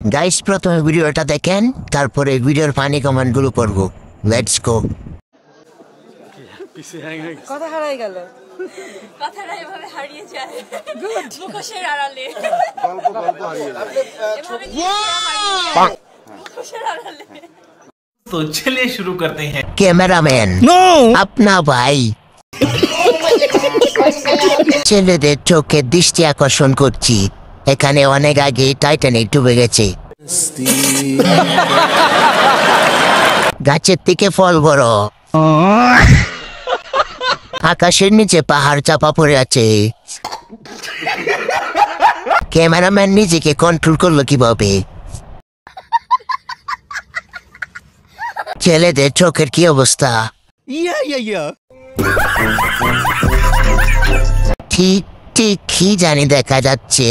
Guys প্রথমে ভিডিওটা দেখেন, তারপরে ভিডিওর ফানি কমেন্টগুলো পড়বো। Let's go. কথা হারাই গেল, কথাটা এভাবে হারিয়ে যায় মুখোশের আড়ালে। মুখোশের আড়ালে। तो चलिए शुरू करते हैं। ক্যামেরাম্যান আপনা ভাই ছেলেদের চোখের দৃষ্টি আকর্ষণ করছি। এখানে অনেক আগে টাইটানিক ডুবে গেছে। গাছের থেকে ফল বড়, আকাশের নিচে পাহাড় চাপা পড়ে আছে। ক্যামেরাম্যান নিজেকে কন্ট্রোল করলো কিভাবে? ছেলেদের চোখের কি অবস্থা? ঠিক ঠিক কি জানি দেখা যাচ্ছে।